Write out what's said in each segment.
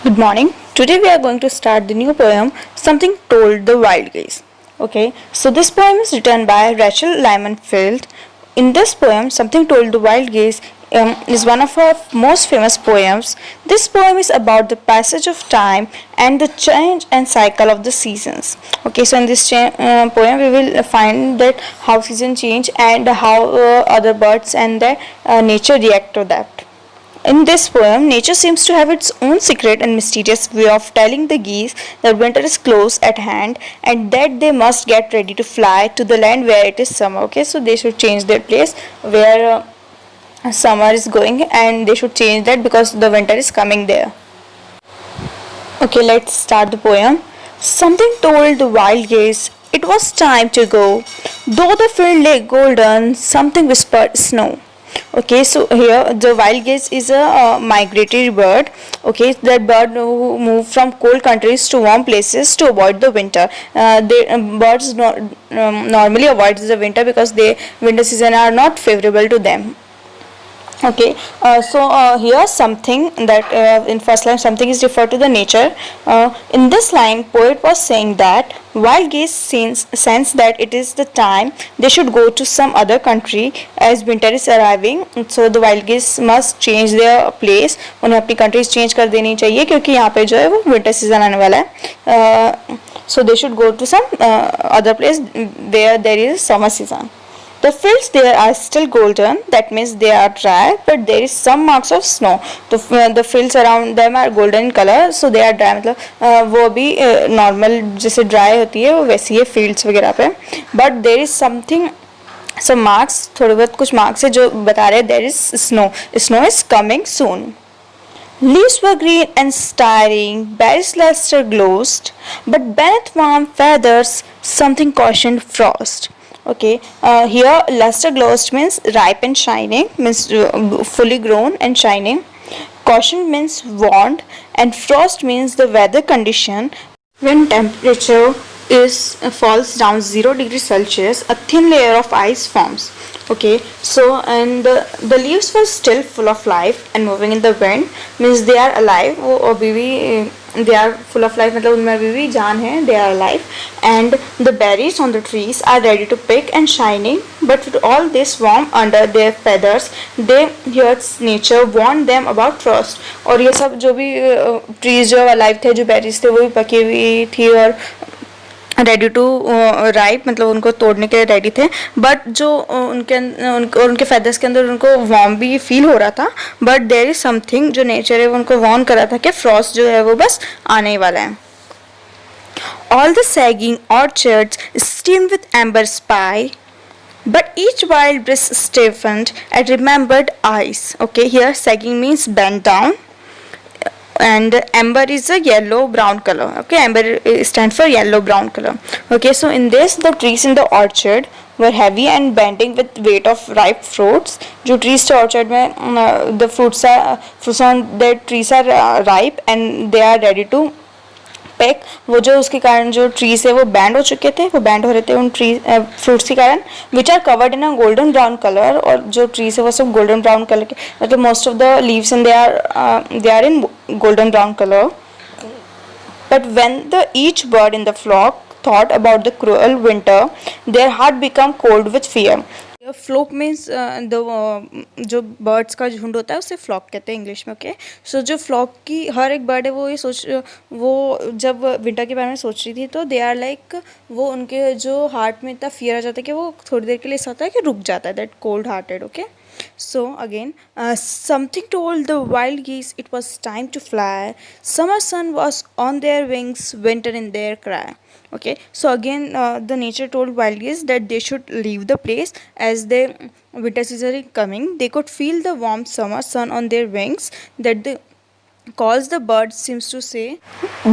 Good morning. Today we are going to start the new poem Something Told the Wild Geese. Okay, so this poem is written by Rachel Lyman Field. In this poem, Something Told the Wild Geese is one of her most famous poems. This poem is about the passage of time and the change and cycle of the seasons. Okay, so in this poem, we will find that how seasons change and how other birds and the nature react to that. In this poem, nature seems to have its own secret and mysterious way of telling the geese that winter is close at hand and that they must get ready to fly to the land where it is summer. Okay, so they should change their place where summer is going and they should change that because the winter is coming there. Okay, let's start the poem. Something told the wild geese it was time to go. Though the field lay golden, something whispered snow. Okay, so here the wild geese is a migratory bird. Okay, that bird who move from cold countries to warm places to avoid the winter. Birds normally avoid the winter because the winter season are not favorable to them. Okay, here something that in first line something is referred to the nature. In this line, poet was saying that wild geese sense that it is the time they should go to some other country as winter is arriving. So the wild geese must change their place. उन्हें अपनी countries change कर देनी चाहिए क्योंकि यहाँ पे जो है वो winter season आने वाला है. So they should go to some other place where there is summer season. The fields there are still golden, that means they are dry, but there is some marks of snow. The fields around them are golden in color, so they are dry. मतलब वो भी normal जैसे dry होती है वो वैसी है fields वगैरह पे. But there is some marks, थोड़े बहुत कुछ marks है जो बता रहे हैं there is snow. Snow is coming soon. Leaves were green and staring, berries luster glowed, but beneath warm feathers something cautioned frost. Okay, here luster glowed means ripe and shining, means fully grown and shining. Caution means warned, and frost means the weather condition when temperature falls down 0 degrees Celsius, a thin layer of ice forms. Okay, so and the leaves were still full of life and moving in the wind, means they are alive. वो अभी भी they are full of life, मतलब उनमें अभी भी जान है, they are alive. And the berries on the trees are ready to pick and shining, but with all this warm under their feathers, they hear nature warn them about frost. और ये सब जो भी trees जो alive थे, जो berries थे, वो भी पकी हुई थी और रेडी टू राइप, मतलब उनको तोड़ने के लिए रेडी थे. बट जो उनके फेदर्स के अंदर उनको वार्म भी फील हो रहा था. बट देयर इज समथिंग जो नेचर है वो उनको वार्न कर रहा था कि फ्रॉस्ट जो है वो बस आने ही वाला है. All the sagging orchards steamed with amber spy, but each wild breast stiffened at remembered ice. Okay, here sagging means bent down, and amber is a yellow brown color. Okay, amber stands for yellow brown color. Okay, so in this the trees in the orchard were heavy and bending with weight of ripe fruits. जो trees थे orchard में the fruits on the trees are ripe and they are ready to pick. वो जो उसके कारण जो trees है वो bend हो चुके थे, वो bend हो रहे थे उन trees fruits के कारण, which are covered in a golden brown color. और जो trees है वो सब golden brown color के, मतलब most of the leaves and they are in golden brown color. But when each bird in the flock thought about the cruel winter, their heart became cold with fear. Flock means जो birds का झुंड होता है उसे flock कहते हैं English में. Okay, सो जो फ्लॉक की हर एक बर्ड है वो जब विंटर के बारे में सोच रही थी तो दे आर लाइक वो उनके जो हार्ट में इतना फियर आ जाता है कि वो थोड़ी देर के लिए ऐसा होता है कि रुक जाता है, that cold hearted. Okay, so again something told the wild geese it was time to fly. Summer sun was on their wings, winter in their cry. Okay, so again the nature told wild geese that they should leave the place as the winter season is coming. They could feel the warm summer sun on their wings, that the calls the birds seems to say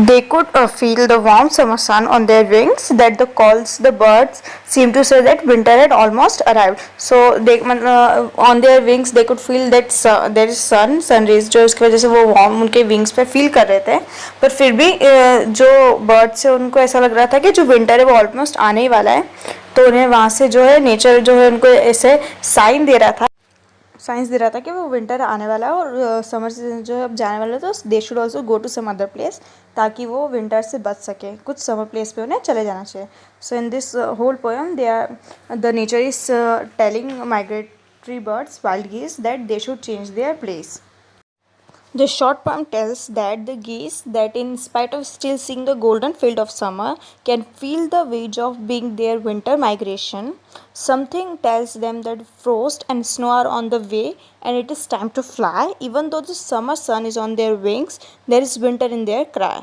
they could feel the warm summer sun on their wings, that the calls the birds seem to say that winter had almost arrived. So they on their wings they could feel that there is sun rays जो उसकी वजह से वो warm उनके wings पे feel कर रहे थे. पर फिर भी जो birds है उनको ऐसा लग रहा था कि जो winter है वो almost आने ही वाला है. तो उन्हें वहाँ से जो है nature जो है उनको ऐसे sign दे रहा था. साइंस दे रहा था कि वो विंटर आने वाला है और समर सीजन जो है अब जाने वाला है, तो they should also go to some other place, ताकि वो विंटर से बच सके, कुछ समर प्लेस पे उन्हें चले जाना चाहिए. So in this whole poem they are the nature is telling migratory birds, wild geese, that they should change their place. The short poem tells that the geese, that in spite of still seeing the golden field of summer, can feel the weight of being their winter migration. Something tells them that frost and snow are on the way and it is time to fly. Even though the summer sun is on their wings, there is winter in their cry.